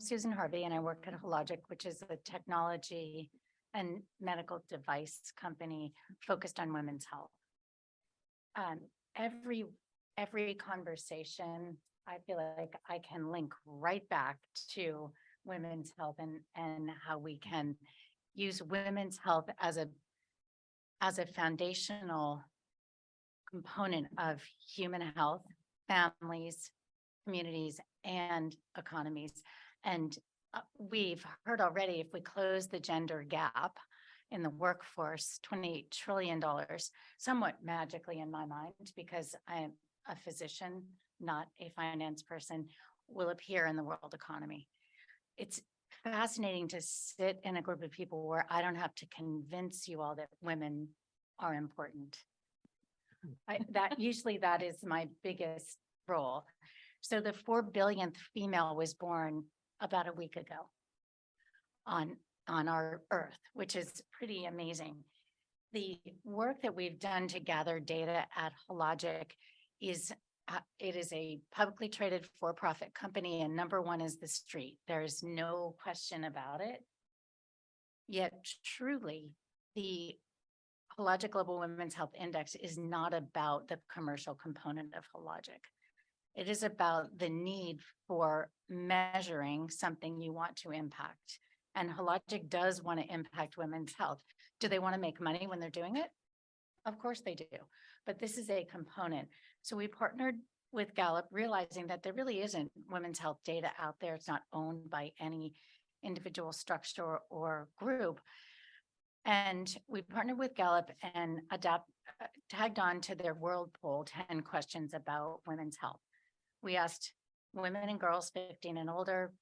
Susan Harvey, and I work at Hologic, which is a technology and medical device company focused on women's health. Um, every conversation, I feel like I can link right back to women's health and how we can use women's health as a foundational component of human health, families, communities, and economies. And we've heard already, if we close the gender gap in the workforce, $28 trillion, somewhat magically in my mind, because I'm a physician, not a finance person, will appear in the world economy. It's fascinating to sit in a group of people where I don't have to convince you all that women are important. That is my biggest role. So the 4 billionth female was born about a week ago on our Earth, which is pretty amazing. The work that we've done to gather data at Hologic is it is a publicly traded for-profit company, and number one is the street. There's no question about it. Yet truly, the Hologic Global Women's Health Index is not about the commercial component of Hologic. It is about the need for measuring something you want to impact. And Hologic does want to impact women's health. Do they want to make money when they're doing it? Of course they do, but this is a component. So we partnered with Gallup, realizing that there really isn't women's health data out there. It's not owned by any individual structure or group. And we partnered with Gallup and tagged on to their world poll 10 questions about women's health. We asked women and girls 15 and older,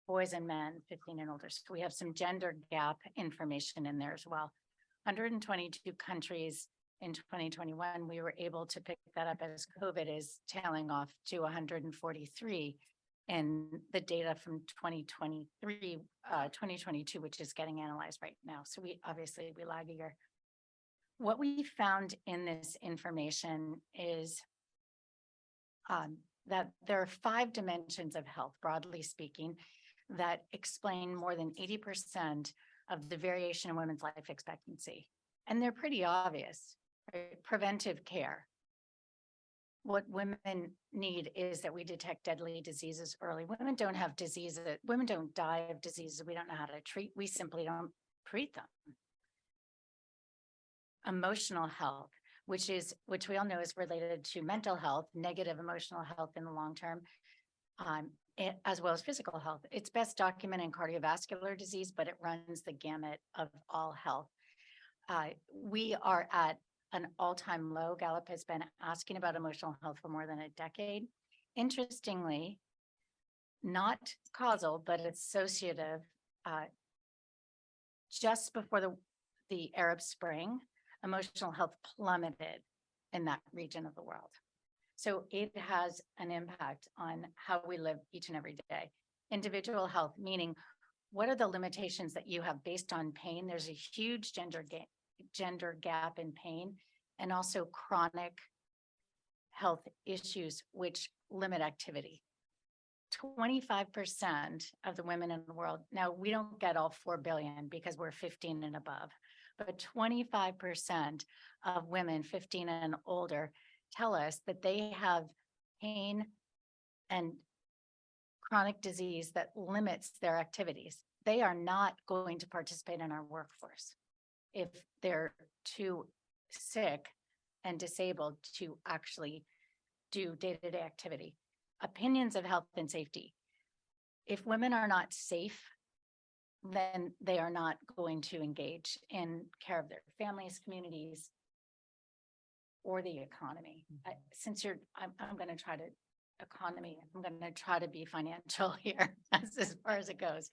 boys and men 15 and older. So we have some gender gap information in there as well. 122 countries in 2021, we were able to pick that up as COVID is tailing off to 143 in the data from 2022, which is getting analyzed right now. So we lag a year. What we found in this information is that there are 5 dimensions of health, broadly speaking, that explain more than 80% of the variation in women's life expectancy. And they're pretty obvious, right? Preventive care. What women need is that we detect deadly diseases early. Women don't have diseases. Women don't die of diseases we don't know how to treat. We simply don't treat them. Emotional health, which we all know is related to mental health, negative emotional health in the long term, as well as physical health. It's best documented in cardiovascular disease, but it runs the gamut of all health. We are at an all-time low. Gallup has been asking about emotional health for more than a decade. Interestingly, not causal, but associative. Just before the Arab Spring, emotional health plummeted in that region of the world. So it has an impact on how we live each and every day. Individual health, meaning what are the limitations that you have based on pain? There's a huge gender gap in pain, and also chronic health issues which limit activity. 25% of the women in the world, now we don't get all 4 billion because we're 15 and above, but 25% of women 15 and older tell us that they have pain and chronic disease that limits their activities. They are not going to participate in our workforce if they're too sick and disabled to actually do day-to-day activity. Opinions of health and safety. If women are not safe, then they are not going to engage in care of their families, communities, or the economy. I'm going to try to I'm going to try to be financial here as far as it goes.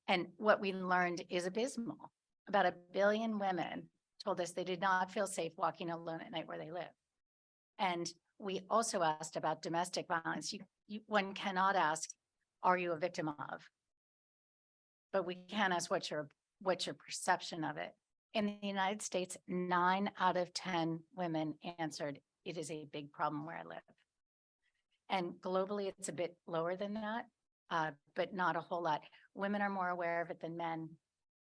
And what we learned is abysmal. About 1 billion women told us they did not feel safe walking alone at night where they live. And we also asked about domestic violence. One cannot ask, are you a victim of? But we can ask what's your perception of it. In the United States, 9 out of 10 women answered, it is a big problem where I live. And globally, it's a bit lower than that. but not a whole lot. Women are more aware of it than men.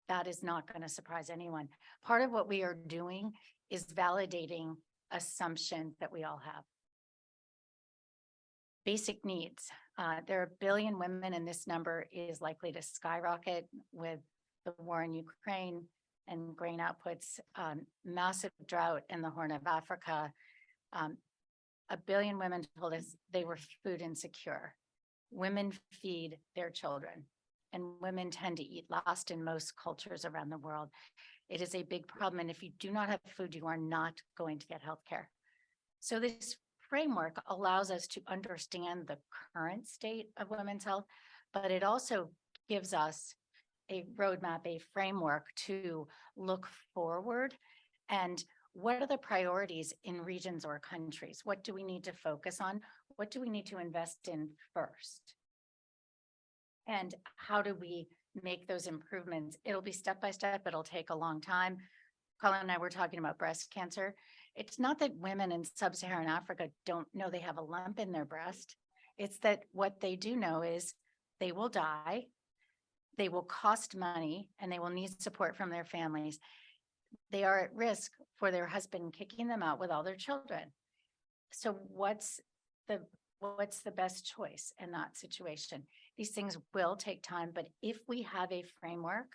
That is not going to surprise anyone. Part of what we are doing is validating assumptions that we all have. Basic needs. There are 1 billion women, and this number is likely to skyrocket with the war in Ukraine and grain outputs, massive drought in the Horn of Africa. 1 billion women told us they were food insecure. Women feed their children, and women tend to eat last in most cultures around the world. It is a big problem, and if you do not have food, you are not going to get health care. So this framework allows us to understand the current state of women's health, but it also gives us a roadmap, a framework to look forward. And what are the priorities in regions or countries? What do we need to focus on? What do we need to invest in first? And how do we make those improvements? It'll be step by step. It'll take a long time. Colin and I were talking about breast cancer. It's not that women in sub-Saharan Africa don't know they have a lump in their breast. It's that what they do know is they will die, they will cost money, and they will need support from their families. They are at risk for their husband kicking them out with all their children. So what's the best choice in that situation? These things will take time, but if we have a framework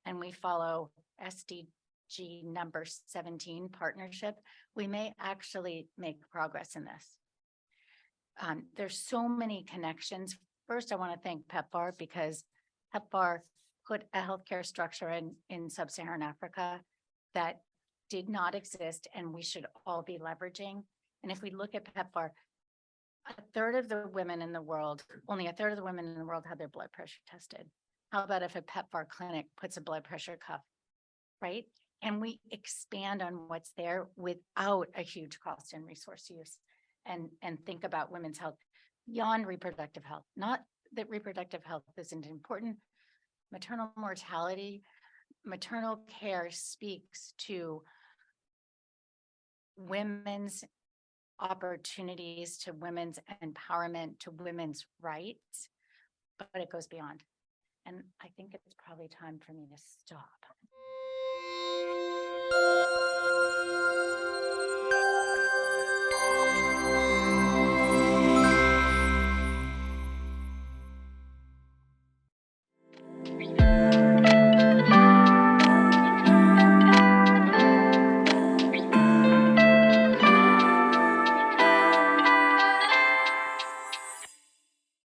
and we follow SDG number 17 partnership, we may actually make progress in this. There's so many connections. First, I want to thank PEPFAR because PEPFAR put a healthcare structure in sub-Saharan Africa that did not exist, and we should all be leveraging. And if we look at PEPFAR, only a third of the women in the world had their blood pressure tested. How about if a PEPFAR clinic puts a blood pressure cuff, right? And we expand on what's there without a huge cost and resource use, and think about women's health beyond reproductive health. Not that reproductive health isn't important. Maternal mortality, maternal care speaks to women's opportunities, to women's empowerment, to women's rights, but it goes beyond. And I think it's probably time for me to stop.